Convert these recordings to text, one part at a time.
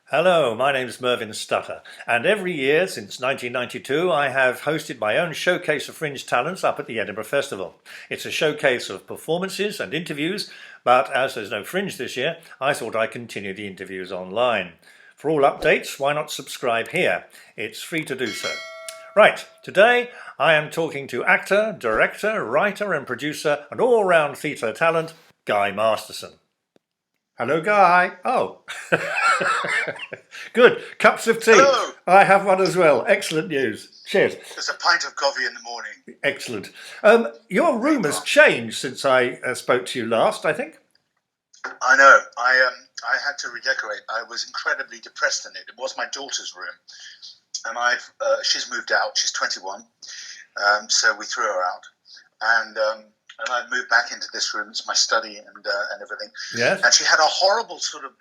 Hello, my name's Mervyn Stutter, and every year since 1992 I have hosted my own showcase of fringe talents up at the Edinburgh Festival. It's a showcase of performances and interviews, but as there's no fringe this year, I thought I'd continue the interviews online. For all updates, why not subscribe here? It's free to do so. Right, today I am talking to actor, director, writer and producer and all-round theatre talent, Guy Masterson. Hello, Guy. Oh, good. Cups of tea. Hello. I have one as well. Excellent news. Cheers. There's a pint of coffee in the morning. Excellent. Your room has changed since I spoke to you last, I think. I know. I had to redecorate. I was incredibly depressed in it. It was my daughter's room, and she's moved out. She's 21, so we threw her out, and I moved back into this room. It's my study and everything. Yes. And she had a horrible sort of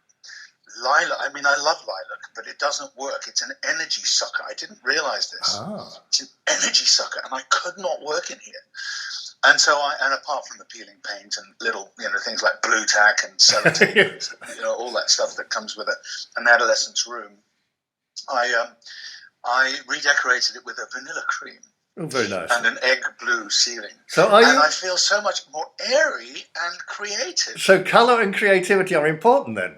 lilac. I mean, I love lilac, but it doesn't work. It's an energy sucker. I didn't realize this. Ah. It's an energy sucker, and I could not work in here. And so and apart from the peeling paint and little, things like blue tack and sellotape, all that stuff that comes with an adolescent's room, I redecorated it with a vanilla cream. Oh, very nice. And an egg blue ceiling. So I feel so much more airy and creative. So colour and creativity are important then?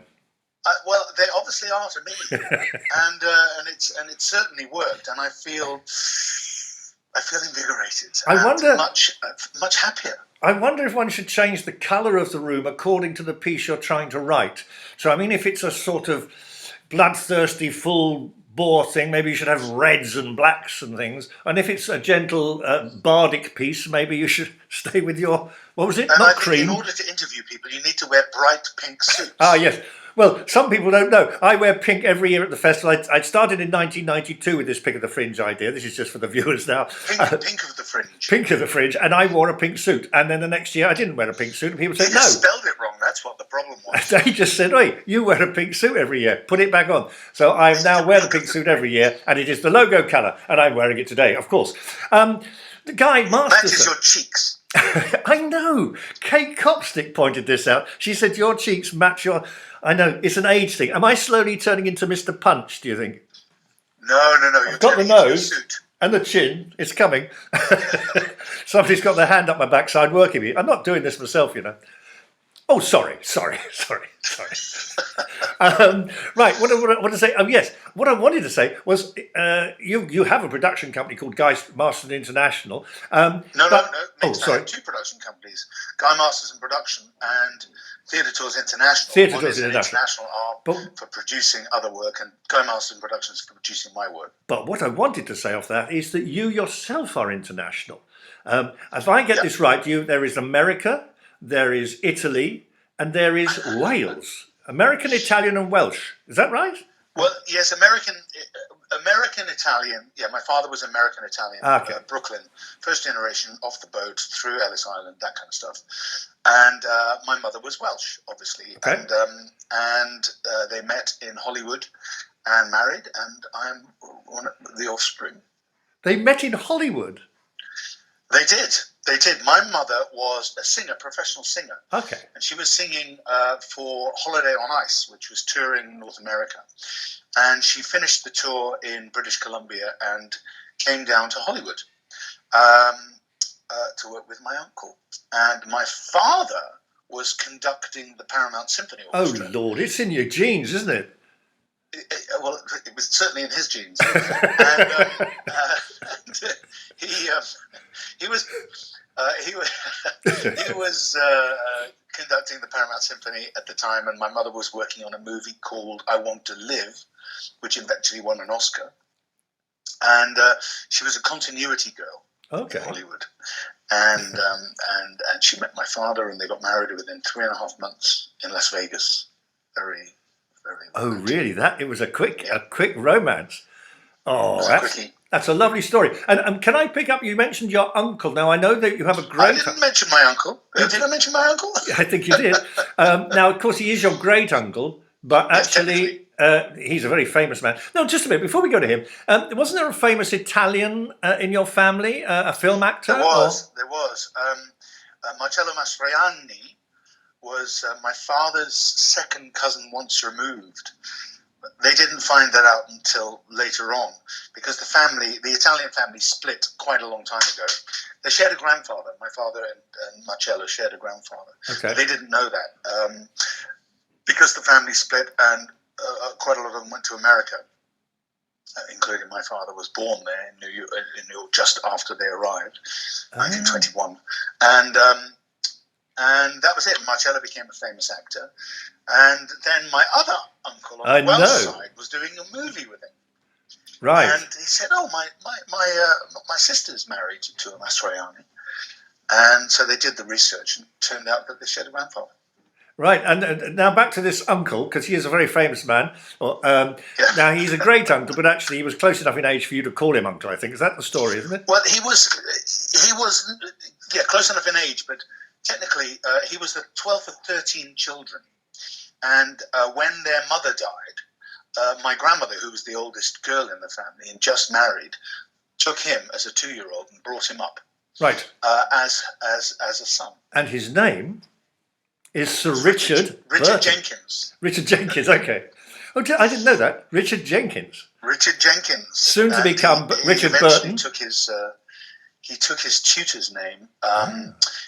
Well, they obviously are to me, and it certainly worked, and I feel invigorated. I wonder, much happier. I wonder if one should change the colour of the room according to the piece you're trying to write. So, I mean, if it's a sort of bloodthirsty, full bore thing, maybe you should have reds and blacks and things. And if it's a gentle bardic piece, maybe you should stay with your, what was it? And Not I cream. think in order to interview people, you need to wear bright pink suits. Ah, yes. Well, some people don't know. I wear pink every year at the festival. I started in 1992 with this Pink of the Fringe idea. This is just for the viewers now. Pink of the Fringe. Pink of the Fringe. And I wore a pink suit. And then the next year I didn't wear a pink suit. And people said, You no. just spelled it wrong. That's what the problem was. They just said, "Oi, you wear a pink suit every year. Put it back on." So I now wear the pink suit every year. And it is the logo colour. And I'm wearing it today, of course. The Guy Masterson. Matches your cheeks. I know. Kate Copstick pointed this out. She said, your cheeks match your... I know, it's an age thing. Am I slowly turning into Mr. Punch, do you think? No. I've got the nose and the chin. It's coming. Somebody's got their hand up my backside working me. I'm not doing this myself, Oh, sorry. Right, what I want to say, oh yes, what I wanted to say was you have a production company called Guy Masterson International. No. Oh, sorry. I have two production companies, Guy Masterson Production and Theatre Tours International. Theatre Tours International are for producing other work, and Guy Masterson Productions for producing my work. But what I wanted to say off that is that you yourself are international. If I get this right, there is America, there is Italy, and there is Wales. American, Italian, and Welsh. Is that right? Well, yes, American, Italian. Yeah, my father was American Italian. Okay. Brooklyn, first generation, off the boat through Ellis Island, that kind of stuff. And my mother was Welsh, obviously. Okay. And they met in Hollywood and married, and I'm one of the offspring. They met in Hollywood? They did. My mother was a singer, professional singer. Okay. And she was singing for Holiday on Ice, which was touring North America. And she finished the tour in British Columbia and came down to Hollywood to work with my uncle. And my father was conducting the Paramount Symphony Orchestra. Oh, Lord, it's in your genes, isn't it? Well, it was certainly in his genes. And he was conducting the Paramount Symphony at the time, and my mother was working on a movie called I Want to Live, which eventually won an Oscar. And she was a continuity girl in Hollywood. And she met my father, and they got married within 3.5 months in Las Vegas. Very Oh, really? It was a quick romance. Oh, that's a lovely story. And can I pick up? You mentioned your uncle. Now I know that you have a great. I didn't mention my uncle. Did I mention my uncle? I think you did. Now, of course, he is your great uncle, but actually, he's a very famous man. No, just a minute before we go to him. Wasn't there a famous Italian in your family, a film actor? There was. Marcello Mastroianni was my father's second cousin once removed. They didn't find that out until later on, because the Italian family split quite a long time ago. They shared a grandfather. My father and Marcello shared a grandfather. Okay. But they didn't know that because the family split, and quite a lot of them went to America, including my father was born there in New York just after they arrived, 1921, and that was it. Marcello became a famous actor. And then my other uncle on the Welsh side was doing a movie with him. Right. And he said, "Oh, my sister's married to a Mastroianni." And so they did the research, and it turned out that they shared a grandfather. Right, and now back to this uncle, because he is a very famous man. Now, he's a great uncle, but actually he was close enough in age for you to call him uncle, I think. Is that the story, isn't it? Well, he was close enough in age, but technically he was the 12th of 13 children. And when their mother died, my grandmother, who was the oldest girl in the family and just married, took him as a 2-year-old and brought him up. Right. As a son. And his name is Sir Richard Jenkins. Richard Jenkins, okay. Oh, I didn't know that. Richard Jenkins. Richard Jenkins. Soon to become Richard Burton. He took his tutor's name.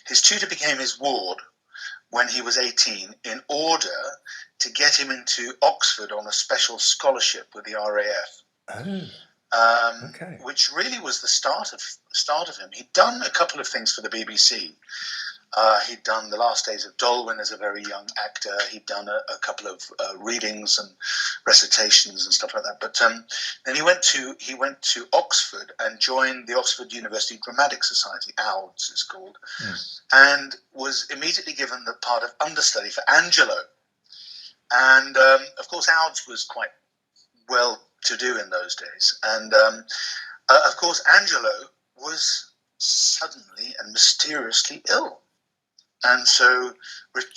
His tutor became his ward when he was 18 in order to get him into Oxford on a special scholarship with the RAF. Which really was the start of him. He'd done a couple of things for the BBC. He'd done The Last Days of Dolwyn as a very young actor. He'd done a couple of readings and recitations and stuff like that. But then he went to Oxford and joined the Oxford University Dramatic Society, OUDS it's called, and was immediately given the part of understudy for Angelo. And of course, OUDS was quite well to do in those days. And of course, Angelo was suddenly and mysteriously ill. And so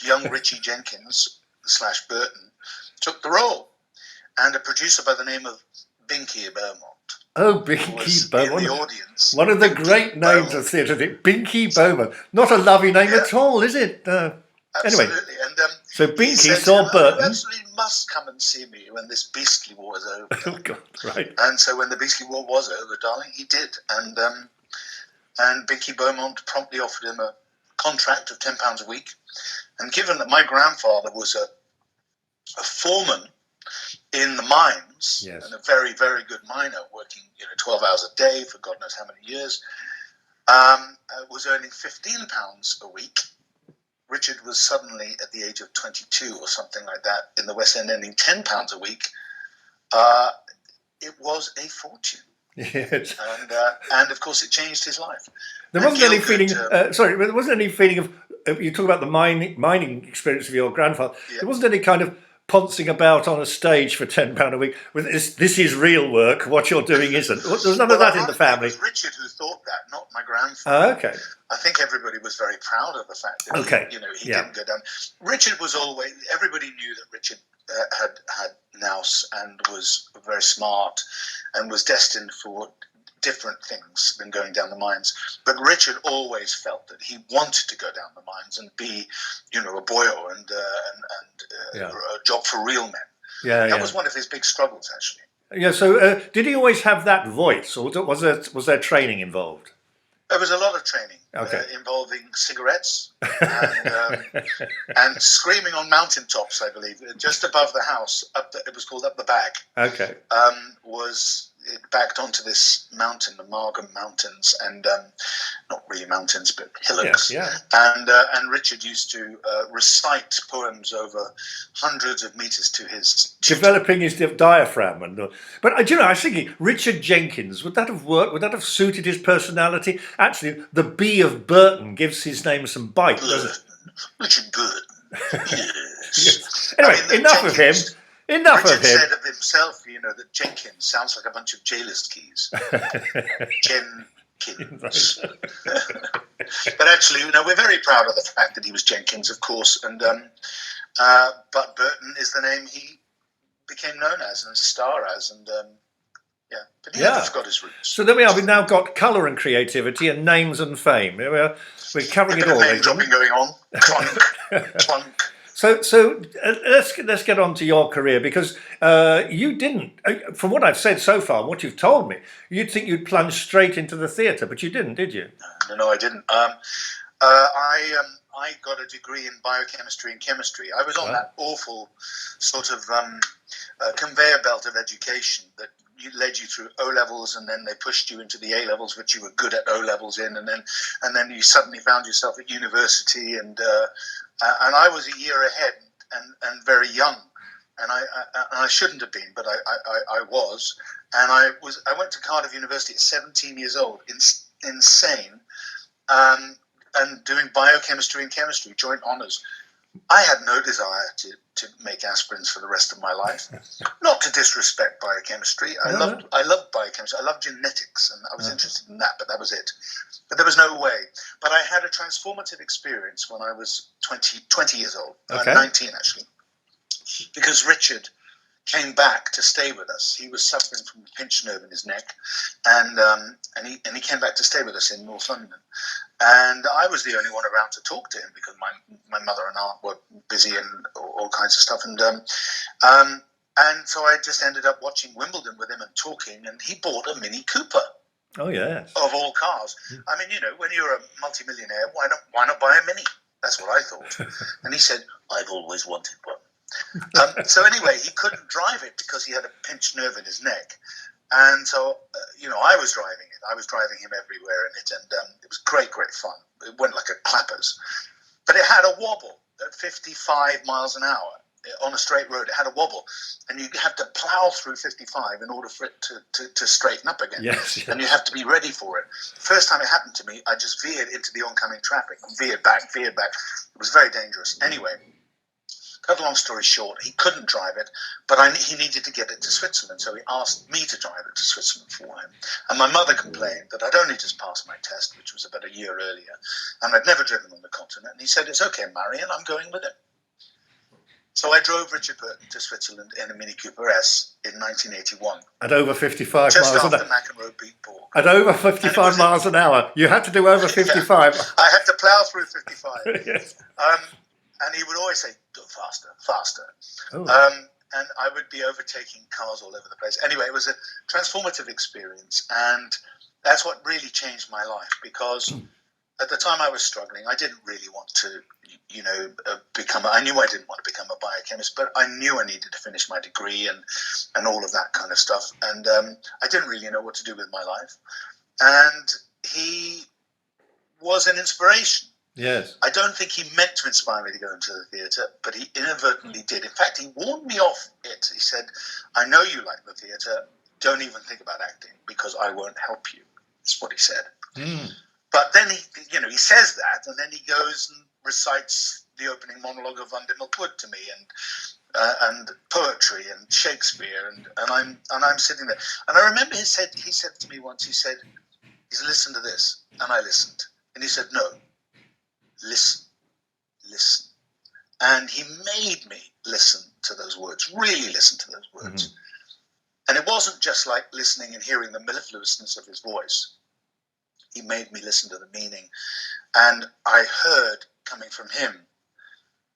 young Richie Jenkins / Burton took the role. And a producer by the name of Binky Beaumont. Oh, Binky Beaumont. In the audience. One of the great names of theatre, Binky Beaumont. Not a lovely name at all, is it? Absolutely. Anyway, And, so Binky saw Burton. You absolutely must come and see me when this beastly war is over. Oh, God, right. And so when the beastly war was over, darling, he did. And Binky Beaumont promptly offered him a contract of £10 a week. And given that my grandfather was a foreman in the mines, yes, and a very, very good miner, working 12 hours a day for God knows how many years, was earning £15 a week. Richard was suddenly, at the age of 22 or something like that, in the West End, earning £10 a week. It was a fortune. Yes. And of course, it changed his life. There wasn't any feeling. There wasn't any feeling of. You talk about the mining experience of your grandfather. Yeah. There wasn't any kind of poncing about on a stage for £10 a week. With this is real work. What you're doing isn't. There was none of that in the family. It was Richard who thought that, not my grandfather. Oh, okay. I think everybody was very proud of the fact that he didn't go down. Richard was always. Everybody knew that Richard had nous and was very smart and was destined for different things than going down the mines. But Richard always felt that he wanted to go down the mines and be, a boyo and a job for real men. That was one of his big struggles, actually. Yeah. So, did he always have that voice, or was there training involved? There was a lot of training involving cigarettes and screaming on mountaintops, I believe, just above the house. It was called Up the Bag. Okay. It backed onto this mountain, the Margam Mountains, and not really mountains, but hillocks. Yeah. And Richard used to recite poems over hundreds of meters to his tutor. Developing his diaphragm. But I was thinking, Richard Jenkins, would that have worked? Would that have suited his personality? Actually, the B of Burton gives his name some bite, doesn't it? Richard Burton, yes. Anyway, enough of him. Richard said of himself, that Jenkins sounds like a bunch of jailers' keys. Jenkins. But actually, we're very proud of the fact that he was Jenkins, of course. And but Burton is the name he became known as and star as. And but he never forgot his roots. So there we are. We've now got colour and creativity and names and fame. We're covering it all. Name dropping going on. Clunk, clunk. let's get on to your career, because you didn't, from what I've said so far, what you've told me, you'd think you'd plunge straight into the theatre, but you didn't, did you? No, I didn't. I got a degree in biochemistry and chemistry. I was on that awful sort of conveyor belt of education that led you through O levels, and then they pushed you into the A levels, which you were good at O levels in, and then you suddenly found yourself at university, and I was a year ahead and very young, and I shouldn't have been, but I was, and I went to Cardiff University at 17 years old, insane. And doing biochemistry and chemistry, joint honours. I had no desire to make aspirins for the rest of my life. Not to disrespect biochemistry. I loved biochemistry. I loved genetics, and I was interested in that, but that was it. But there was no way. But I had a transformative experience when I was 20 years old, 19 actually, because Richard came back to stay with us. He was suffering from a pinched nerve in his neck, and he came back to stay with us in North London. And I was the only one around to talk to him because my mother and aunt were busy and all kinds of stuff. And so I just ended up watching Wimbledon with him and talking. And he bought a Mini Cooper. Oh yeah. Of all cars. I mean, when you're a multimillionaire, why not buy a Mini? That's what I thought. And he said, "I've always wanted one." So anyway, he couldn't drive it because he had a pinched nerve in his neck. And so, I was driving it. I was driving him everywhere in it, and it was great fun. It went like a clappers. But it had a wobble at 55 miles an hour on a straight road. It had a wobble, and you have to plow through 55 in order for it to straighten up again. Yes. And you have to be ready for it. The first time it happened to me, I just veered into the oncoming traffic and veered back. It was very dangerous. Anyway, cut a long story short, he couldn't drive it, but he needed to get it to Switzerland, so he asked me to drive it to Switzerland for him. And my mother complained that I'd only just passed my test, which was about a year earlier, and I'd never driven on the continent. And he said, "It's okay, Marion, I'm going with him." So I drove Richard Burton to Switzerland in a Mini Cooper S in 1981. At over 55 just miles an hour. Just after McEnroe beat Borg. At over 55 miles an hour. You had to do over 55. Yeah, I had to plough through 55. Yes. And he would always say, "Go faster, faster." Oh. And I would be overtaking cars all over the place. Anyway, it was a transformative experience. And that's what really changed my life, because at the time I was struggling. I didn't really want to, I knew I didn't want to become a biochemist, but I knew I needed to finish my degree and all of that kind of stuff. And I didn't really know what to do with my life. And he was an inspiration. Yes. I don't think he meant to inspire me to go into the theatre, but he inadvertently did. In fact, he warned me off it. He said, "I know you like the theatre. Don't even think about acting because I won't help you." That's what he said. But then he says that, and then he goes and recites the opening monologue of Under Milk Wood to me, and poetry and Shakespeare, and I'm sitting there, and I remember he said to me once, he said, "Listen to this," and I listened, and he said, "No. Listen. And he made me listen to those words, really listen to those words. Mm-hmm. And it wasn't just like listening and hearing the mellifluousness of his voice. He made me listen to the meaning. And I heard, coming from him,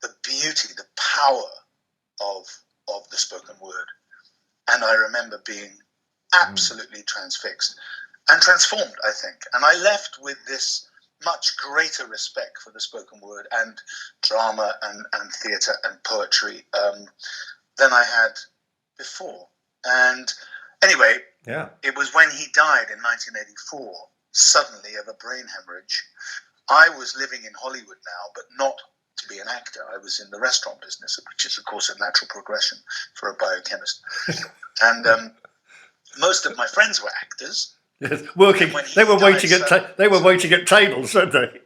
the beauty, the power of the spoken word. And I remember being absolutely transfixed and transformed, I think. And I left with this much greater respect for the spoken word and drama and theatre and poetry than I had before. And anyway, It was when he died in 1984, suddenly of a brain hemorrhage. I was living in Hollywood now, but not to be an actor. I was in the restaurant business, which is, of course, a natural progression for a biochemist. And most of my friends were actors. Yes, working. They were waiting at tables, weren't they?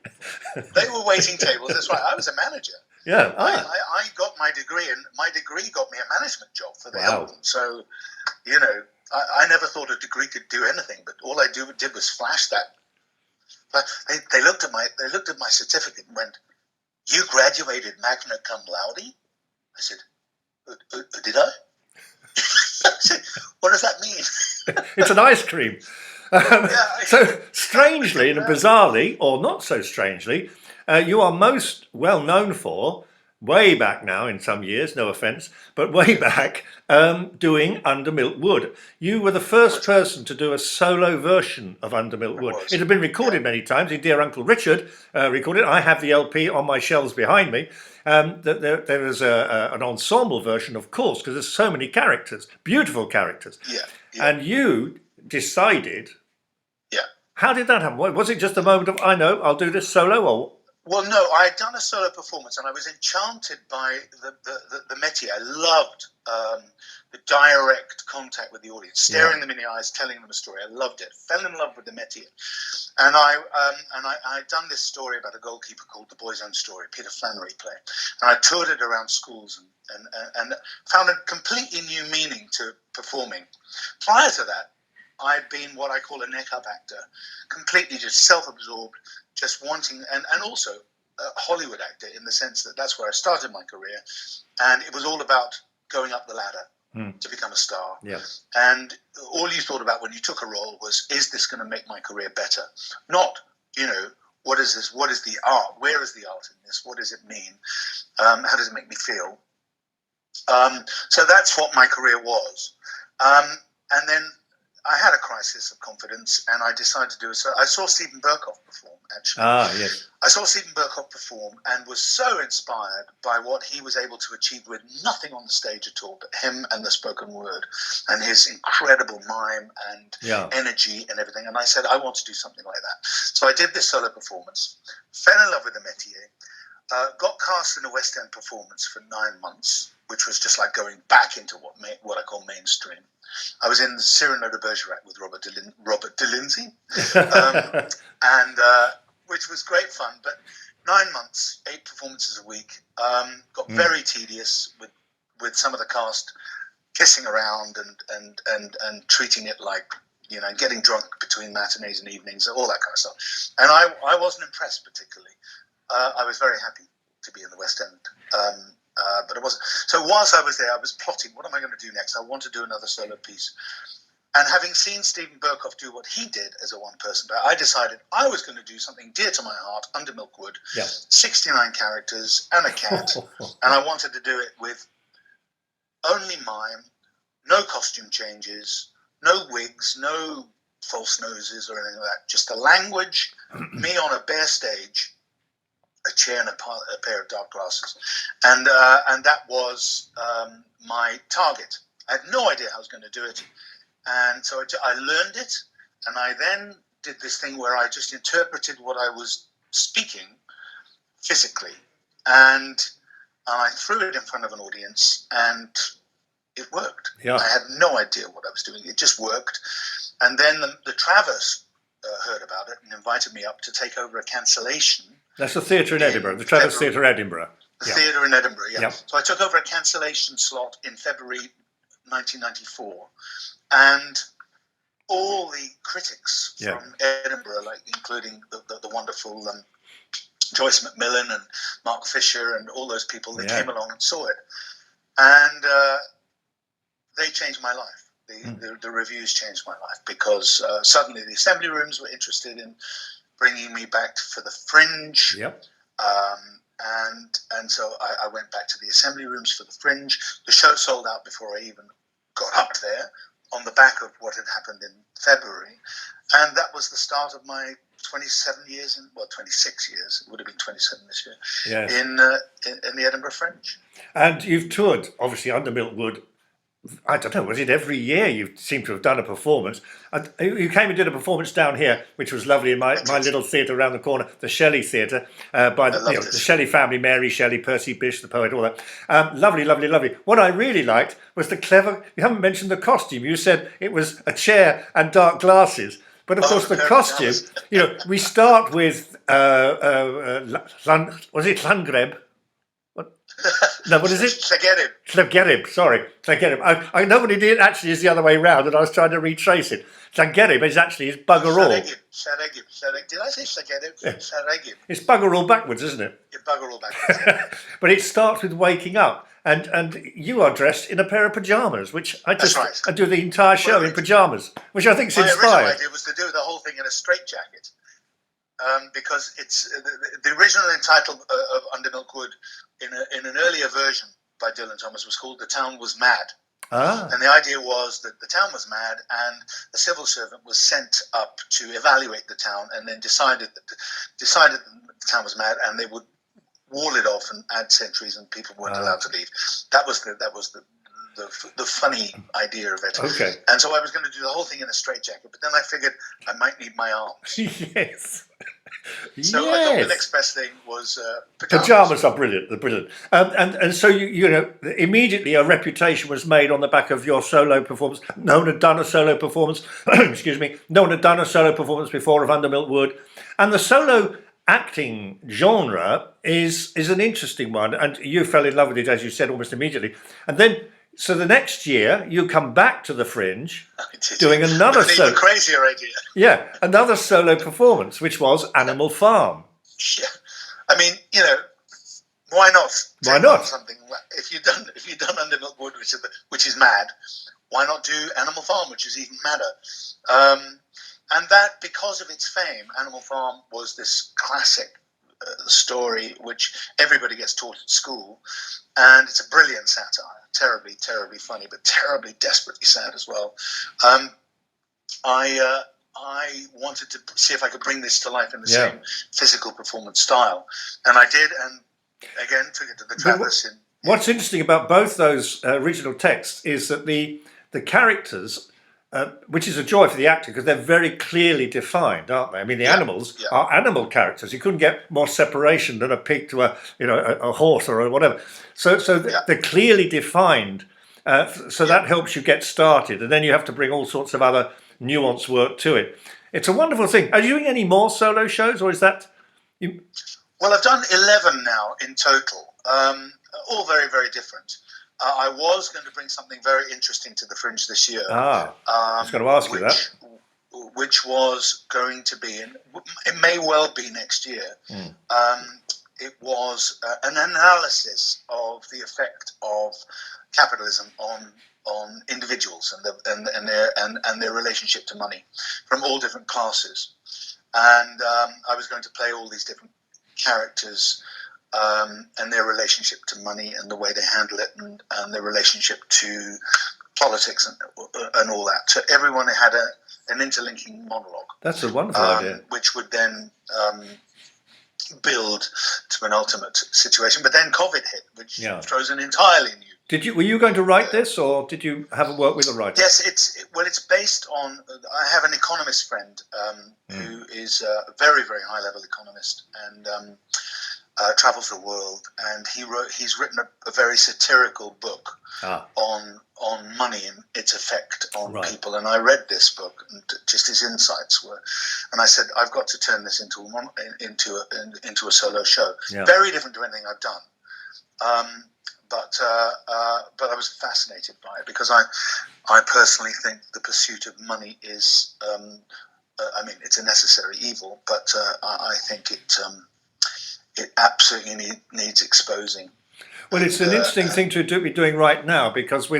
They were waiting tables. That's right. I was a manager. Yeah. I got my degree, and my degree got me a management job for the album. So, I never thought a degree could do anything, but all I did was flash that. But they looked at my certificate and went, "You graduated magna cum laude?" I said, "Did I?" I said, "What does that mean?" It's an ice cream. So strangely and bizarrely, or not so strangely, you are most well known for way back now in some years, no offence, but way back, doing Under Milk Wood. You were the first person to do a solo version of Under Milk Wood. It had been recorded many times. Dear Uncle Richard recorded it. I have the LP on my shelves behind me. There is an ensemble version, of course, because there's so many characters, beautiful characters. And you decided. How did that happen? Was it just a moment of, I know, I'll do this solo, or? Well, no, I had done a solo performance and I was enchanted by the métier. I loved the direct contact with the audience, staring them in the eyes, telling them a story. I loved it. Fell in love with the métier. And I'd done this story about a goalkeeper called The Boy's Own Story, Peter Flannery play. And I toured it around schools and found a completely new meaning to performing. Prior to that, I'd been what I call a neck-up actor, completely just self-absorbed, just wanting, and also a Hollywood actor in the sense that that's where I started my career, and it was all about going up the ladder to become a star. And all you thought about when you took a role was, is this going to make my career better? Not, what is this? What is the art? Where is the art in this? What does it mean? How does it make me feel? So that's what my career was. And then I had a crisis of confidence, and I decided to do it. So I saw Stephen Burkoff perform, actually. I saw Stephen Burkoff perform and was so inspired by what he was able to achieve with nothing on the stage at all, but him and the spoken word and his incredible mime and energy and everything. And I said, I want to do something like that. So I did this solo performance, fell in love with the métier, got cast in a West End performance for 9 months, which was just like going back into what I call mainstream. I was in the Cyrano de Bergerac with Robert de Lindsay, and which was great fun. But 9 months, 8 performances a week, got very tedious with some of the cast kissing around and treating it like, getting drunk between matinees and evenings, all that kind of stuff. And I wasn't impressed particularly. I was very happy to be in the West End. But it wasn't. So whilst I was there, I was plotting, what am I going to do next? I want to do another solo piece. And having seen Stephen Burkoff do what he did as a one-person band, I decided I was going to do something dear to my heart, Under Milk Wood, 69 characters and a cat. And I wanted to do it with only mime, no costume changes, no wigs, no false noses or anything like that. Just the language, me on a bare stage, a chair and a pair of dark glasses, and that was my target. I had no idea how I was going to do it, and so I learned it, and I then did this thing where I just interpreted what I was speaking physically, and I threw it in front of an audience, and it worked. I had no idea what I was doing. It just worked, and then the Travers heard about it and invited me up to take over a cancellation. That's the theatre in Edinburgh, the Travers Theatre Edinburgh. The theatre in Edinburgh, So I took over a cancellation slot in February 1994, and all the critics from Edinburgh, like including the wonderful Joyce Macmillan and Mark Fisher and all those people, they came along and saw it, and they changed my life. The reviews changed my life because suddenly the assembly rooms were interested in bringing me back for the Fringe. And so I went back to the assembly rooms for the Fringe. The show sold out before I even got up there, on the back of what had happened in February. And that was the start of my 26 years, it would have been 27 this year, in the Edinburgh Fringe. And you've toured, obviously, Under Milk Wood. I don't know, was it every year you seem to have done a performance? You came and did a performance down here, which was lovely in my little theatre around the corner, the Shelley Theatre, by the Shelley family, Mary Shelley, Percy Bysshe, the poet, all that. Lovely, lovely, lovely. What I really liked was the clever, you haven't mentioned the costume. You said it was a chair and dark glasses. But of course, the costume, we start with, was it Llangreb? No, what is it? Llagerib, sorry. Llagerib. I know what it is, actually is the other way round, and I was trying to retrace it. Llagerib is actually bugger all. Llaregib. Did I say Llagerib? Llaregib. It's bugger all backwards, isn't it? It's bugger all backwards. But it starts with waking up, and you are dressed in a pair of pyjamas, which I do the entire show in pyjamas, which I think is inspired. My original idea was to do the whole thing in a straitjacket. because it's the original Untitled of Under Milk Wood in an earlier version by Dylan Thomas was called "The Town Was Mad." And the idea was that the town was mad, and a civil servant was sent up to evaluate the town, and then decided that the town was mad, and they would wall it off and add sentries, and people weren't allowed to leave. That was the funny idea of it. Okay. And so I was going to do the whole thing in a straitjacket, but then I figured I might need my arms. Yes. So I thought the next best thing was pajamas. Pajamas are brilliant. They're brilliant. And so you know immediately a reputation was made on the back of your solo performance. No one had done a solo performance. Excuse me. No one had done a solo performance before of Under Milk Wood, and the solo acting genre is an interesting one. And you fell in love with it, as you said, almost immediately. And then so the next year you come back to the Fringe, doing another even crazier idea. Yeah, another solo performance, which was Animal Farm. Yeah, I mean, you know, why not? Why not? Something if you've done Under Milk Wood, which is mad, why not do Animal Farm, which is even madder? And that, because of its fame, Animal Farm was this classic story which everybody gets taught at school, and it's a brilliant satire, terribly, terribly funny, but terribly, desperately sad as well. I wanted to see if I could bring this to life in the same physical performance style, and I did. And again, took it to the Travis. What's interesting about both those original texts is that the characters, which is a joy for the actor because they're very clearly defined, aren't they? I mean, the animals are animal characters. You couldn't get more separation than a pig to a horse or whatever. So they're clearly defined. So that helps you get started, and then you have to bring all sorts of other nuanced work to it. It's a wonderful thing. Are you doing any more solo shows, or is that? Well, I've done 11 now in total, all very, very different. I was going to bring something very interesting to the Fringe this year. I was going to ask you that. Which was going to be, and it may well be next year. It was an analysis of the effect of capitalism on individuals and their relationship to money from all different classes. And I was going to play all these different characters and their relationship to money and the way they handle it, and their relationship to politics and all that. So everyone had an interlinking monologue. That's a wonderful idea. Which would then build to an ultimate situation. But then COVID hit, which throws an entirely new. Were you going to write this, or did you have a work with a writer? Yes, it's based on. I have an economist friend who is a very, very high level economist and travels the world, and he's written a very satirical book on money and its effect on people. And I read this book, and just his insights were, and I said, I've got to turn this into a solo show. Yeah. Very different to anything I've done. But I was fascinated by it because I personally think the pursuit of money is, I mean, it's a necessary evil, but I think it absolutely needs exposing. Well, it's an interesting thing to be doing right now because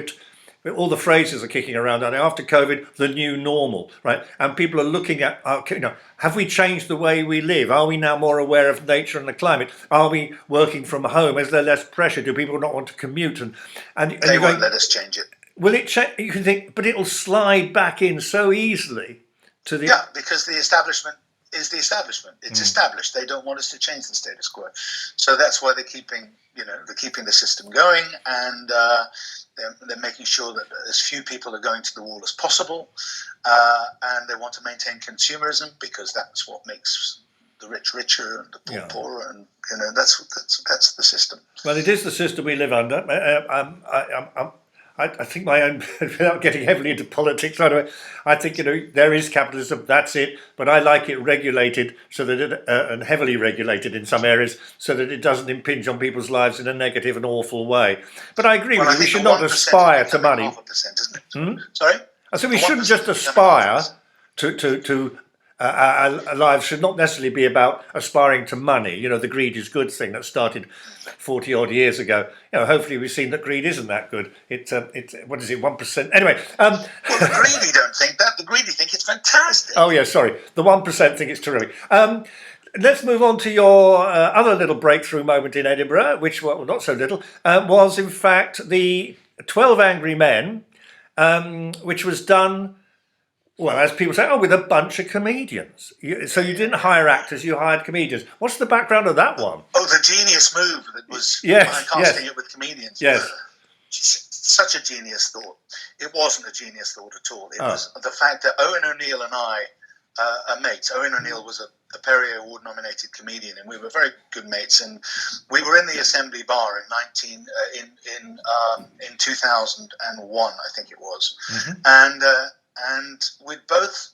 all the phrases are kicking around. And after COVID, the new normal, right? And people are looking at, have we changed the way we live? Are we now more aware of nature and the climate? Are we working from home? Is there less pressure? Do people not want to commute? And they won't let us change it. Will it change? You can think, but it'll slide back in so easily to the... Yeah, because the establishment is the establishment. It's established. They don't want us to change the status quo. So that's why they're keeping the system going, and they're making sure that as few people are going to the wall as possible, and they want to maintain consumerism because that's what makes the rich richer and the poor poorer, and that's the system. Well, it is the system we live under. I think my own, without getting heavily into politics, anyway, I think there is capitalism. That's it. But I like it regulated so that and heavily regulated in some areas, so that it doesn't impinge on people's lives in a negative and awful way. But I agree with you. We should not aspire to money. Isn't it? Sorry. I said we shouldn't just aspire to our lives should not necessarily be about aspiring to money. You know, the greed is good thing that started 40 odd years ago. You know, hopefully we've seen that greed isn't that good. It's what is it, 1%? Anyway. Well, the greedy don't think that. The greedy think it's fantastic. Oh yeah, sorry. The 1% think it's terrific. Let's move on to your other little breakthrough moment in Edinburgh, which, well, not so little, was in fact the 12 Angry Men, which was done, well, as people say, with a bunch of comedians. So you didn't hire actors, you hired comedians. What's the background of that one? Oh, the genius move that was casting it with comedians. Yes. Such a genius thought. It wasn't a genius thought at all. It was the fact that Owen O'Neill and I are mates. Owen O'Neill was a Perrier Award nominated comedian, and we were very good mates. And we were in the Assembly Bar in 2001, I think it was, and we both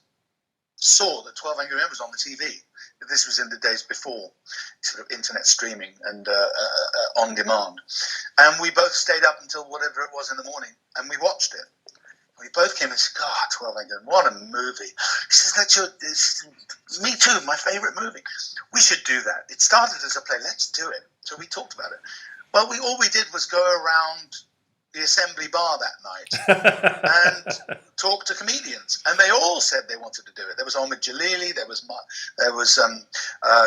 saw that 12 Angry Men was on the TV. This was in the days before sort of internet streaming and on demand, and we both stayed up until whatever it was in the morning, and we watched it. We both came and said, God, 12 Angry Men, what a movie. He says, me too, my favourite movie. We should do that. It started as a play, let's do it. So we talked about it. Well, all we did was go around the Assembly Bar that night and talk to comedians. And they all said they wanted to do it. There was Omid Jalili, there was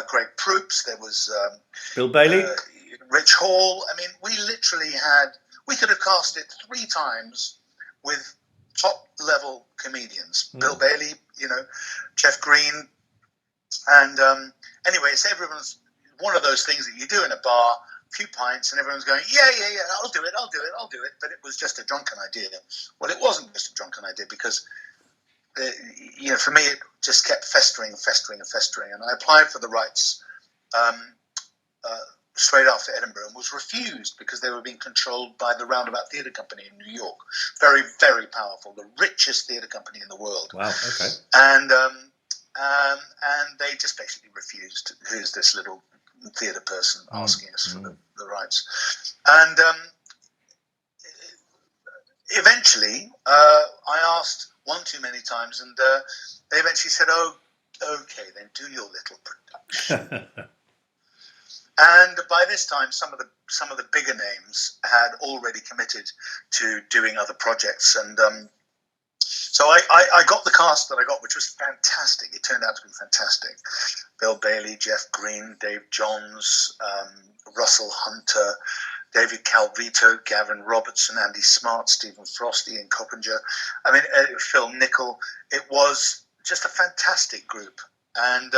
Greg Proops, there was Bill Bailey, Rich Hall. I mean, we could have cast it 3 times with top-level comedians. Bill Bailey, Jeff Green. And anyway, it's everyone's one of those things that you do in a bar, a few pints, and everyone's going, yeah, I'll do it. But it was just a drunken idea. Well, it wasn't just a drunken idea because, for me, it just kept festering. And I applied for the rights straight after Edinburgh and was refused because they were being controlled by the Roundabout Theatre Company in New York. Very, very powerful, the richest theatre company in the world. Wow, okay. And they just basically refused. Here's this little theatre person asking us for the rights. And eventually, I asked one too many times, and they eventually said, oh, okay, then do your little production. And by this time, some of the bigger names had already committed to doing other projects, and so I got the cast that I got, which was fantastic. It turned out to be fantastic. Bill Bailey, Jeff Green, Dave Johns, Russell Hunter, David Calvito, Gavin Robertson, Andy Smart, Stephen Frost, Ian Coppinger. I mean, Phil Nicol. It was just a fantastic group, and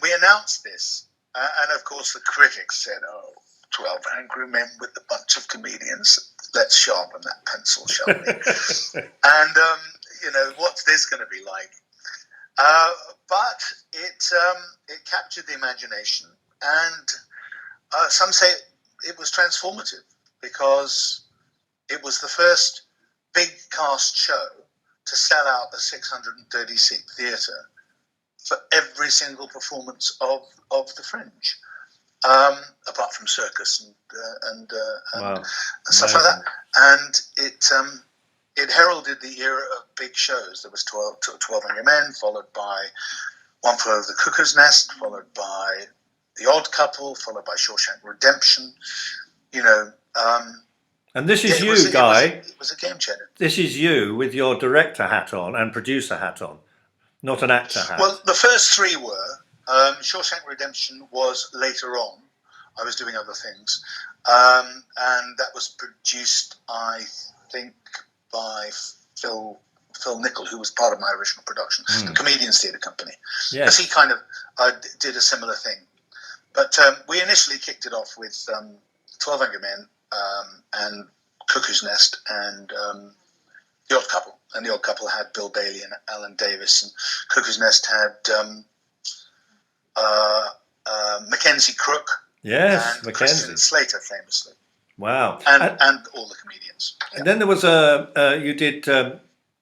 we announced this. And of course, the critics said, 12 Angry Men with a bunch of comedians. Let's sharpen that pencil, shall we? And, what's this going to be like? But it captured the imagination. And some say it was transformative because it was the first big cast show to sell out a 630-seat theatre for every single performance of the Fringe, apart from Circus and stuff like that. And it heralded the era of big shows. There was 12 Angry Men, followed by One Flew Over the Cuckoo's Nest, followed by The Odd Couple, followed by Shawshank Redemption. And this is you, Guy. It was a game changer. This is you with your director hat on and producer hat on. Not an actor hat. Well, the first 3 were. Shawshank Redemption was later on. I was doing other things. And that was produced, I think, by Phil Nicol, who was part of my original production, the Comedians Theatre Company. Because he kind of did a similar thing. But we initially kicked it off with 12 Angry Men and Cuckoo's Nest and The Odd Couple. And The Odd Couple had Bill Bailey and Alan Davis, and Cuckoo's Nest had Mackenzie Crook. Yes, and Mackenzie. Christian Slater, famously. Wow. And all the comedians. And then there was you did,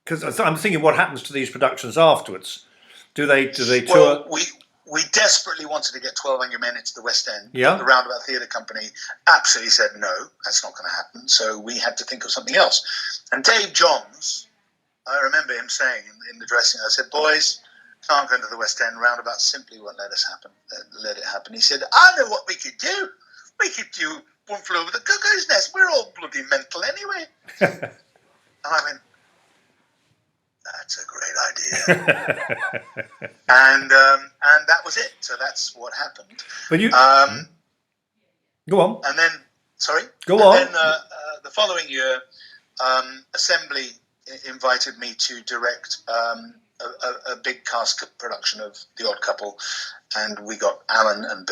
because I'm thinking what happens to these productions afterwards? Do they tour? Well, we desperately wanted to get 12 Angry Men into the West End. Yeah. The Roundabout Theatre Company absolutely said, no, that's not going to happen. So we had to think of something else. And Dave Johns, I remember him saying in the dressing room, I said, boys, can't go into the West End, roundabout simply won't let it happen. He said, I know what we could do. We could do One Flew Over the Cuckoo's Nest. We're all bloody mental anyway. And I went, that's a great idea. and that was it. So that's what happened. But you go on. And then, sorry? Go on. And then the following year, Assembly invited me to direct a big cast production of The Odd Couple, and we got Alan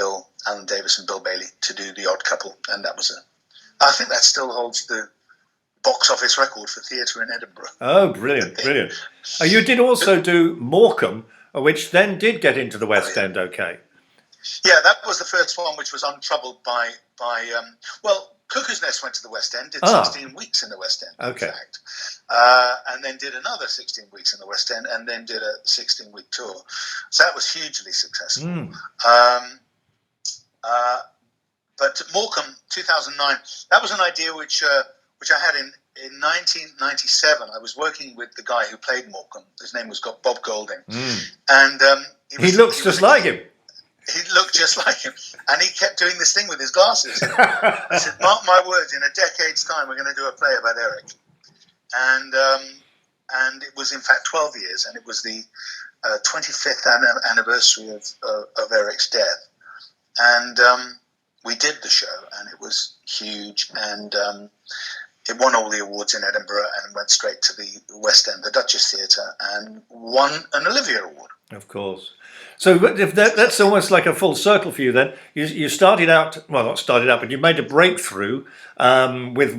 Davis and Bill Bailey to do The Odd Couple, and that was I think that still holds the box office record for theatre in Edinburgh. Oh, brilliant, brilliant. You did also do Morecambe, which then did get into the West End, okay. Yeah, that was the first one which was untroubled by Cuckoo's Nest went to the West End, did 16 weeks in the West End, in fact. And then did another 16 weeks in the West End, and then did a 16-week tour. So that was hugely successful. But Morecambe, 2009, that was an idea which I had in 1997. I was working with the guy who played Morecambe. His name was Bob Golding. And he looks just like him. He looked just like him, and he kept doing this thing with his glasses. I said, mark my words, in a decade's time we're going to do a play about Eric. And it was in fact 12 years, and it was the 25th anniversary of Eric's death. And we did the show, and it was huge, and it won all the awards in Edinburgh and went straight to the West End, the Duchess Theatre, and won an Olivier Award. Of course. So if that's almost like a full circle for you then. You started out, well, not started out, but you made a breakthrough with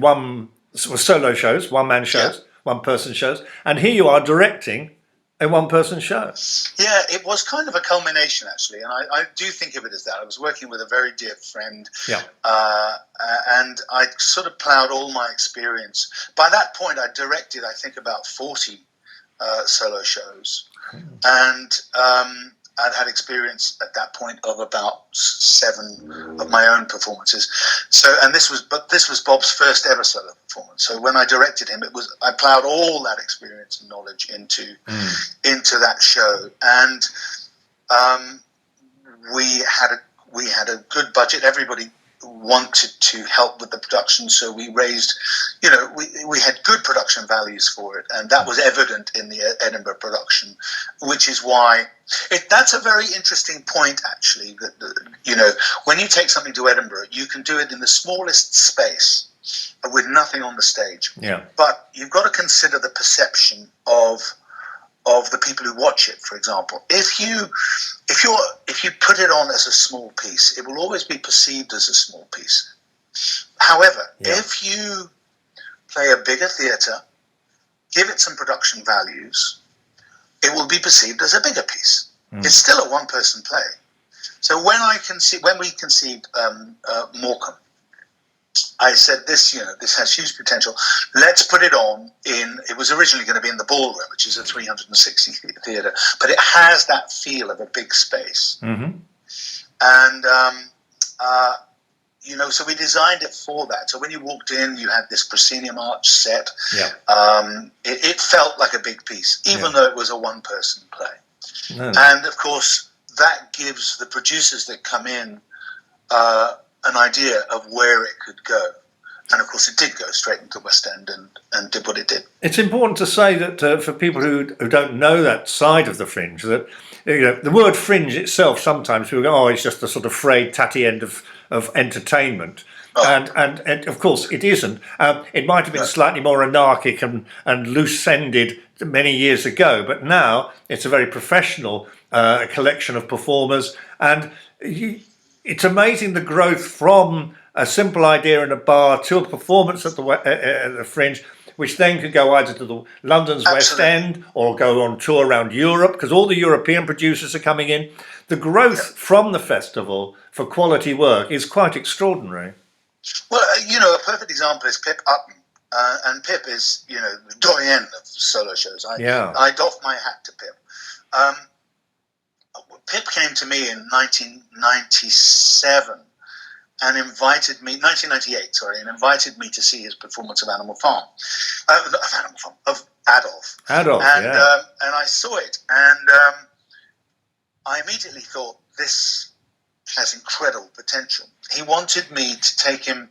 solo shows, one-man shows, one-person shows, and here you are directing a one-person show. Yeah, it was kind of a culmination, actually, and I do think of it as that. I was working with a very dear friend, and I sort of ploughed all my experience. By that point, I directed, I think, about 40 solo shows, and I'd had experience at that point of about 7 of my own performances. So, this was Bob's first ever solo performance. So when I directed him, I ploughed all that experience and knowledge into that show, and we had a good budget. Everybody wanted to help with the production, so we raised, we had good production values for it, and that was evident in the Edinburgh production, which is why that's a very interesting point, actually, that when you take something to Edinburgh, you can do it in the smallest space with nothing on the stage, but you've got to consider the perception of the people who watch it. For example, if you put it on as a small piece, it will always be perceived as a small piece. However, if you play a bigger theatre, give it some production values, it will be perceived as a bigger piece. It's still a one-person play. So when we conceived Morecambe, I said, this has huge potential. Let's put it on it was originally going to be in the Ballroom, which is a 360 theatre, but it has that feel of a big space. And, so we designed it for that. So when you walked in, you had this proscenium arch set. It felt like a big piece, even though it was a one-person play. And, of course, that gives the producers that come in an idea of where it could go. And of course it did go straight into the West End and did what it did. It's important to say that for people who don't know that side of the Fringe, that the word fringe itself, sometimes people go, it's just a sort of frayed, tatty end of entertainment. And of course it isn't. It might have been slightly more anarchic and loose-ended many years ago, but now it's a very professional collection of performers, and it's amazing the growth from a simple idea in a bar to a performance at the Fringe, which then could go either to London's West End or go on tour around Europe, because all the European producers are coming in. The growth from the festival for quality work is quite extraordinary. Well, a perfect example is Pip Upton. And Pip is, the doyen of solo shows. I doff my hat to Pip. Pip came to me in 1997 and invited me, 1998, sorry, and invited me to see his performance of Animal Farm, of Adolf. Adolf, and, yeah. And I saw it, and I immediately thought, this has incredible potential. He wanted me to take him,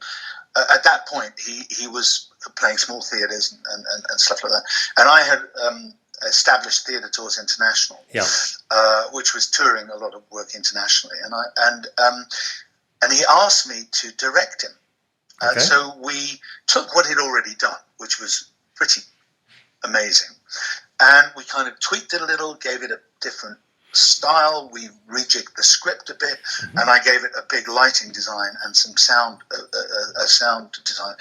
at that point, he was playing small theatres and stuff like that, and I had established Theatre Tours International, which was touring a lot of work internationally, and he asked me to direct him. So we took what he'd already done, which was pretty amazing, and we kind of tweaked it a little, gave it a different style. We rejigged the script a bit, and I gave it a big lighting design and some sound, a sound design.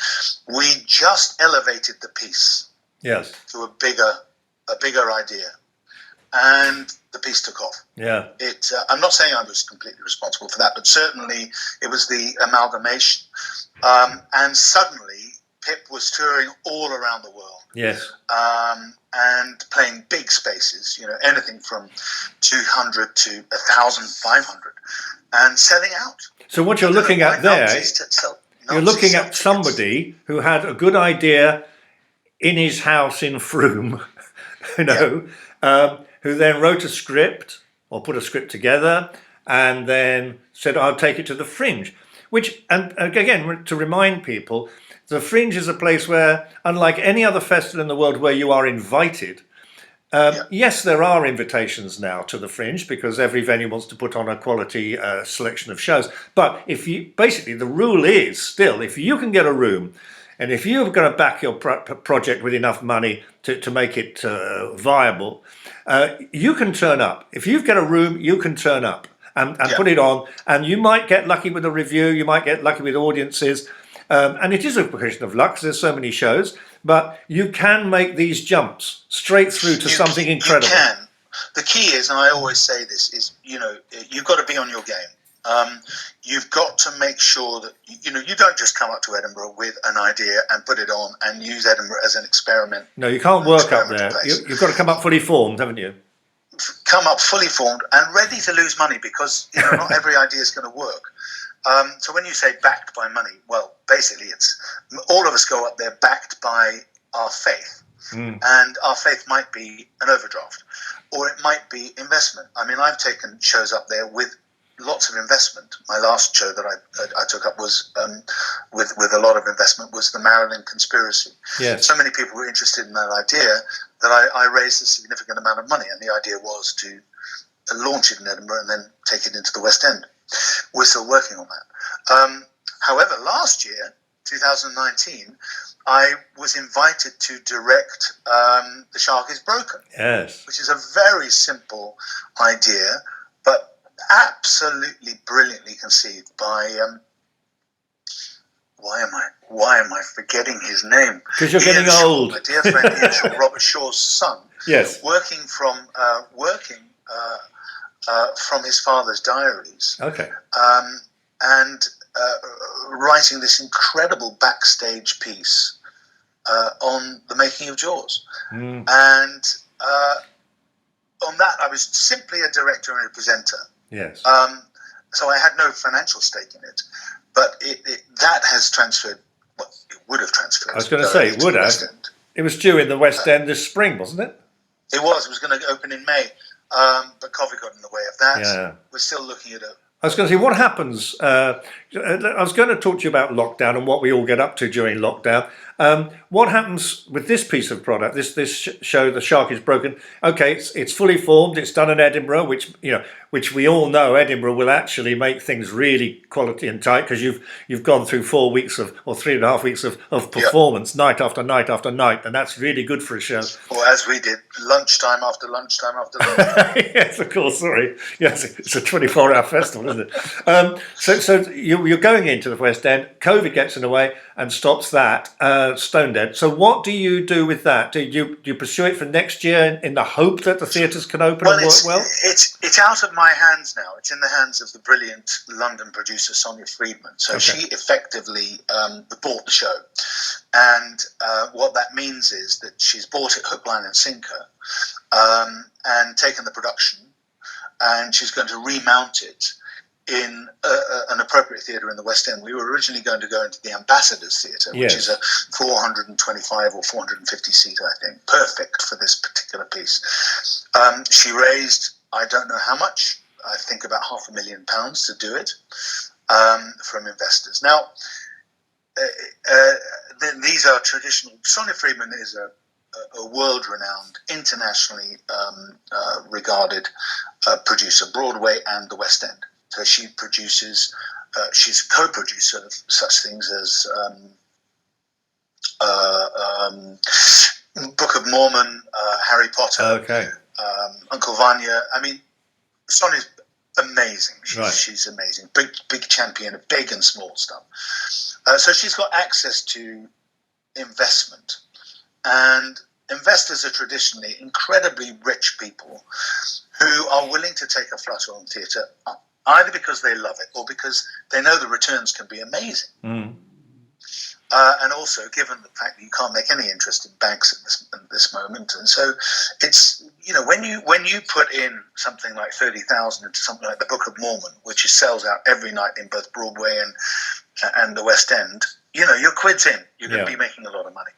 We just elevated the piece to a bigger idea, and the piece took off. I'm not saying I was completely responsible for that, but certainly it was the amalgamation. And suddenly Pip was touring all around the world. And playing big spaces, anything from 200 to 1,500, and selling out. So what you're looking at there, you're looking at somebody who had a good idea in his house in Frome, who then wrote a script or put a script together and then said, I'll take it to the Fringe. Which, and again, to remind people, the Fringe is a place where, unlike any other festival in the world where you are invited, yes, there are invitations now to the Fringe because every venue wants to put on a quality selection of shows. But basically the rule is still, if you can get a room, and if you're going to back your project with enough money to make it viable, you can turn up. If you've got a room, you can turn up and put it on, and you might get lucky with a review, you might get lucky with audiences. And it is a question of luck, 'cause there's so many shows, but you can make these jumps straight through to something incredible. You can. The key is, and I always say this, is, you've got to be on your game. You've got to make sure that, you don't just come up to Edinburgh with an idea and put it on and use Edinburgh as an experiment. No, you can't work up there. You've got to come up fully formed, haven't you? Come up fully formed and ready to lose money, because not every idea is going to work. So when you say backed by money, well, basically it's all of us go up there backed by our faith. And our faith might be an overdraft, or it might be investment. I mean, I've taken shows up there with lots of investment. My last show that I took up was with a lot of investment, was the Marilyn Conspiracy. So many people were interested in that idea that I raised a significant amount of money, and the idea was to launch it in Edinburgh and then take it into the West End. We're still working on that. However, last year, 2019, I was invited to direct The Shark is Broken, which is a very simple idea, but absolutely brilliantly conceived by why am I forgetting his name? Because you're getting old. My dear friend Ian Shaw, Robert Shaw's son. Working from his father's diaries. And writing this incredible backstage piece on the making of Jaws. And on that, I was simply a director and a presenter. So I had no financial stake in it, but that has transferred. Well, it would have transferred. I was going to say it would have. It was due in the West End this spring, wasn't it? It was. It was going to open in May, but COVID got in the way of that. We're still looking at it. I was going to say, what happens? I was going to talk to you about lockdown and what we all get up to during lockdown. What happens with this piece of product? This show, The Shark is Broken. Okay, it's fully formed. It's done in Edinburgh, which we all know Edinburgh will actually make things really quality and tight, because you've gone through 4 weeks or 3.5 weeks of performance, night after night after night, and that's really good for a show. Or as we did, lunchtime after lunchtime after lunchtime. Yes, of course. Sorry. Yes, it's a 24-hour festival, isn't it? So you're going into the West End. COVID gets in the way and stops that. Stone dead. So what do you do with that? Do you pursue it for next year in the hope that the theatres can open and work well? It's out of my hands now. It's in the hands of the brilliant London producer Sonia Friedman. So she effectively bought the show, and what that means is that she's bought it hook, line and sinker, and taken the production, and she's going to remount it in an appropriate theatre in the West End. We were originally going to go into the Ambassadors Theatre, which is a 425 or 450 seat, I think, perfect for this particular piece. She raised, I don't know how much, I think about £500,000 to do it, from investors. Now, these are traditional. Sonia Friedman is a world-renowned, internationally regarded producer, Broadway and the West End. So she produces, she's a co-producer of such things as Book of Mormon, Harry Potter, Uncle Vanya. I mean, Sonia's amazing. She's amazing. Big champion of big and small stuff. So she's got access to investment. And investors are traditionally incredibly rich people who are willing to take a flutter on theatre, either because they love it or because they know the returns can be amazing. And also, given the fact that you can't make any interest in banks at this moment, and so it's, you know, when you put in something like 30,000 into something like the Book of Mormon, which sells out every night in both Broadway and the West End, you know, your quid's in. You're going to be making a lot of money.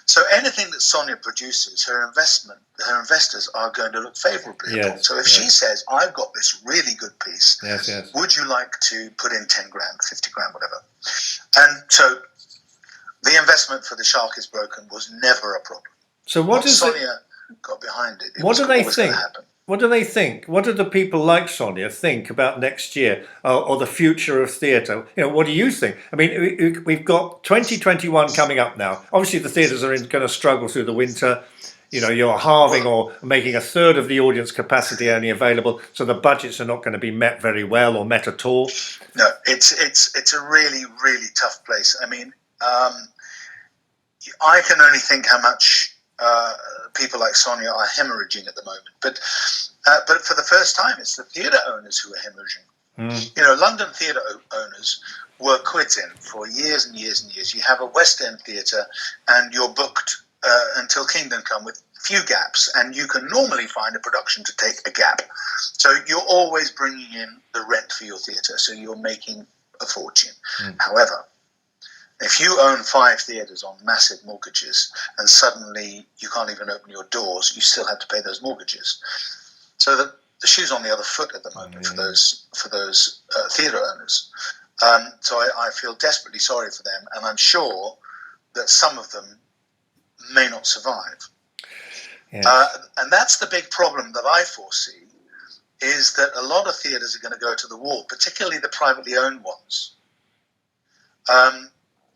So anything that Sonia produces, her investors are going to look favourably upon. So if she says, "I've got this really good piece, would you like to put in 10 grand, 50 grand, whatever?" And so the investment for The Shark Is Broken was never a problem. So once Sonia got behind it, what do they think? What do they think? What do the people like Sonia think about next year or the future of theatre? You know, what do you think? I mean, we've got 2021 coming up now. Obviously, the theatres are going to struggle through the winter. You know, you're halving or making a third of the audience capacity only available, so the budgets are not going to be met very well or met at all. No, it's a really, really tough place. I mean, I can only think how much people like Sonia are hemorrhaging at the moment. But for the first time, it's the theatre owners who are hemorrhaging. You know, London theatre owners were quids in for years and years and years. You have a West End theatre and you're booked until Kingdom Come with few gaps, and you can normally find a production to take a gap. So you're always bringing in the rent for your theatre, so you're making a fortune. However, if you own 5 theatres on massive mortgages and suddenly you can't even open your doors, you still have to pay those mortgages. So the shoe's on the other foot at the moment for those theatre owners. So I feel desperately sorry for them, and I'm sure that some of them may not survive. And that's the big problem that I foresee, is that a lot of theatres are going to go to the wall, particularly the privately owned ones.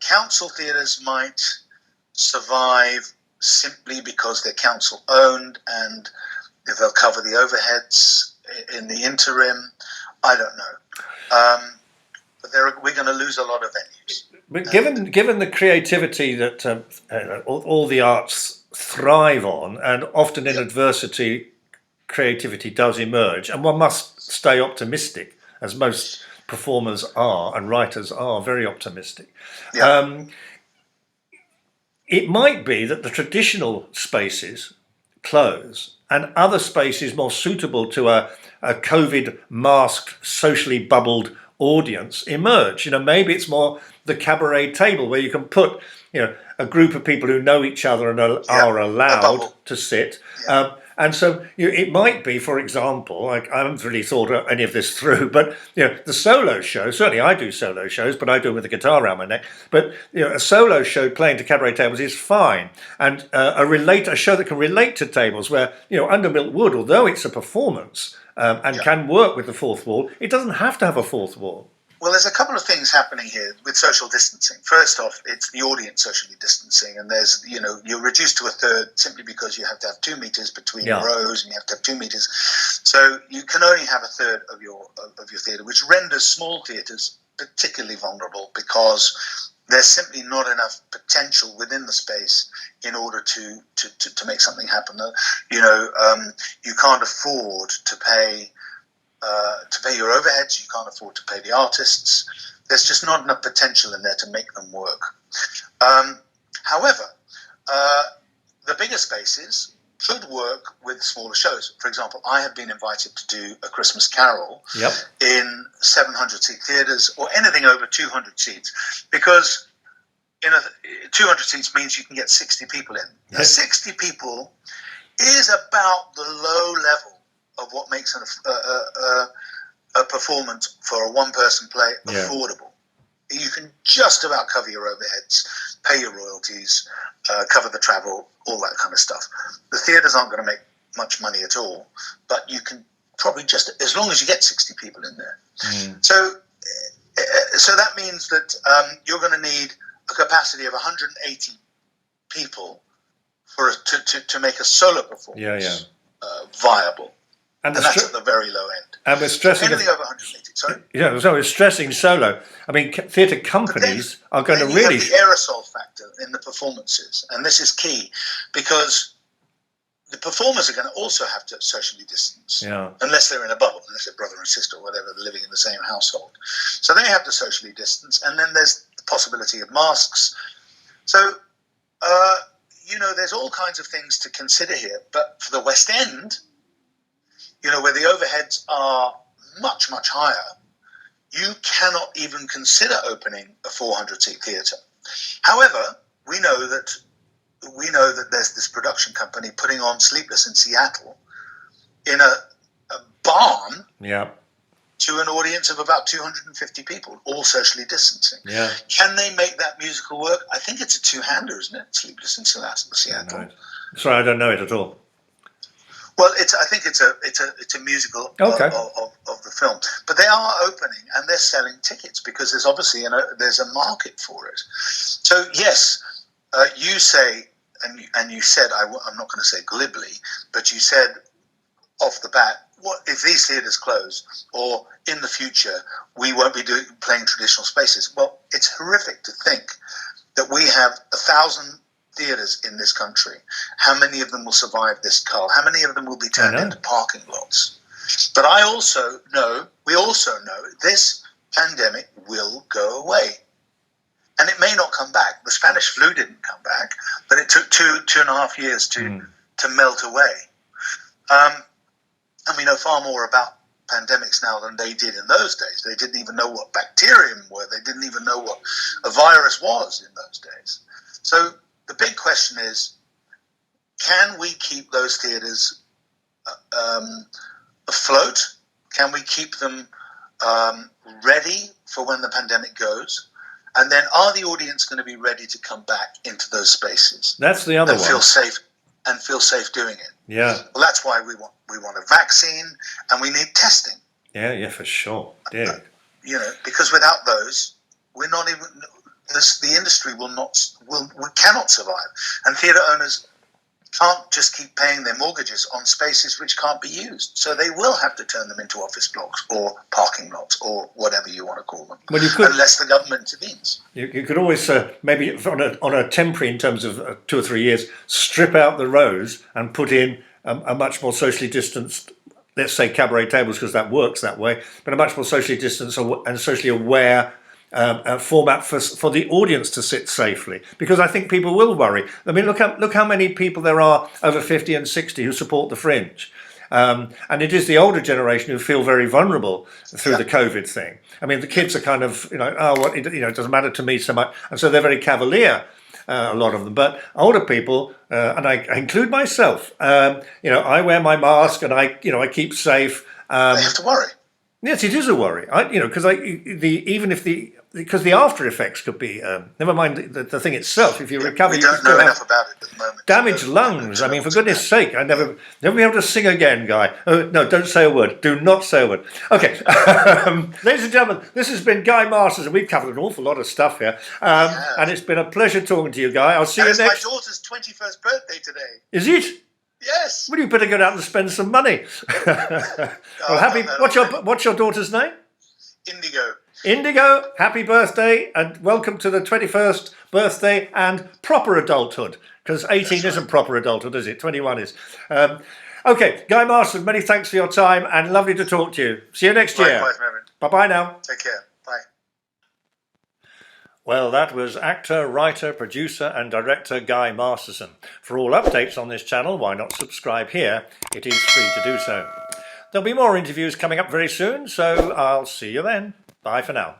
Council theatres might survive simply because they're council owned and they'll cover the overheads in the interim. I don't know. But we're going to lose a lot of venues. But given the creativity that all the arts thrive on, and often in adversity, creativity does emerge, and one must stay optimistic, as most performers are and writers are very optimistic. It might be that the traditional spaces close and other spaces more suitable to a COVID masked, socially bubbled audience emerge. You know, maybe it's more the cabaret table where you can put, you know, a group of people who know each other and are allowed to sit. And so it might be, for example, I haven't really thought any of this through, but you know, the solo show, certainly I do solo shows, but I do it with a guitar around my neck. But you know, a solo show playing to cabaret tables is fine, and a show that can relate to tables where, you know, Under Milk Wood, although it's a performance and can work with the fourth wall, it doesn't have to have a fourth wall. Well, there's a couple of things happening here with social distancing. First off, it's the audience socially distancing, and there's, you know, you're reduced to a third simply because you have to have 2 meters between rows, and you have to have 2 meters. So you can only have a third of your theatre, which renders small theatres particularly vulnerable because there's simply not enough potential within the space in order to make something happen. You know, you can't afford to pay your overheads, you can't afford to pay the artists. There's just not enough potential in there to make them work. However, the bigger spaces, could work with smaller shows. For example, I have been invited to do A Christmas Carol in 700-seat theatres or anything over 200 seats, because 200 seats means you can get 60 people in. Now, 60 people is about the low level of what makes a performance for a one-person play affordable. You can just about cover your overheads, pay your royalties, cover the travel, all that kind of stuff. The theatres aren't going to make much money at all, but you can probably just, as long as you get 60 people in there. So that means that you're going to need a capacity of 180 people to make a solo performance viable. And that's at the very low end. And we're stressing anything over 180. Sorry. Yeah, so we're stressing solo. I mean, theatre companies are going to really. You have the aerosol factor in the performances, and this is key because the performers are going to also have to socially distance, unless they're in a bubble, unless they're brother and sister or whatever, they're living in the same household. So they have to socially distance, and then there's the possibility of masks. So, there's all kinds of things to consider here. But for the West End, where the overheads are much, much higher, you cannot even consider opening a 400-seat theatre. However, we know that there's this production company putting on Sleepless in Seattle in a barn to an audience of about 250 people, all socially distancing. Can they make that musical work? I think it's a two-hander, isn't it? Sleepless in Seattle. No. Sorry, I don't know it at all. Well, I think it's a musical of the film, but they are opening and they're selling tickets because there's obviously there's a market for it. So yes, you say and you said I'm not going to say glibly, but you said off the bat, what if these theatres close or in the future we won't be playing traditional spaces? Well, it's horrific to think that we have 1,000 theatres in this country. How many of them will survive this cull? How many of them will be turned into parking lots? But we also know this pandemic will go away. And it may not come back. The Spanish flu didn't come back, but it took two and a half years to melt away. And we know far more about pandemics now than they did in those days. They didn't even know what bacterium were. They didn't even know what a virus was in those days. So the big question is, can we keep those theatres afloat? Can we keep them ready for when the pandemic goes? And then are the audience going to be ready to come back into those spaces? That's the other one. Feel safe doing it. Yeah. Well, that's why we want a vaccine and we need testing. Yeah, for sure. Yeah. Because without those, we're not even. The industry we cannot survive, and theatre owners can't just keep paying their mortgages on spaces which can't be used. So they will have to turn them into office blocks or parking lots or whatever you want to call them, unless the government intervenes. You could always maybe on a temporary, in terms of 2 or 3 years, strip out the rows and put in a much more socially distanced, let's say cabaret tables, because that works that way, but a much more socially distanced and socially aware format for the audience to sit safely, because I think people will worry. I mean, look how many people there are over 50 and 60 who support the Fringe, and it is the older generation who feel very vulnerable through the COVID thing. I mean, the kids are kind of it doesn't matter to me so much, and so they're very cavalier. A lot of them, but older people, and I include myself. I wear my mask and I keep safe. They have to worry. Yes, it is a worry. Because the after effects could be, never mind the thing itself. If you recover, we don't know enough about it at the moment. Damaged lungs. I mean, for goodness sake, I never be able to sing again, Guy. No, don't say a word. Do not say a word. Okay, ladies and gentlemen, this has been Guy Masterson. We've covered an awful lot of stuff here, and it's been a pleasure talking to you, Guy. I'll see you next. It's my daughter's 21st birthday today. Is it? Yes. Well, you better go out and spend some money. What's your daughter's name? Indigo, happy birthday and welcome to the 21st birthday and proper adulthood, because 18 isn't proper adulthood, is it? 21 is. Okay, Guy Masterson, many thanks for your time and lovely to talk to you. See you next year. Likewise, Mervyn. Bye-bye now. Take care. Bye. Well, that was actor, writer, producer and director Guy Masterson. For all updates on this channel, why not subscribe here? It is free to do so. There'll be more interviews coming up very soon, so I'll see you then. Bye for now.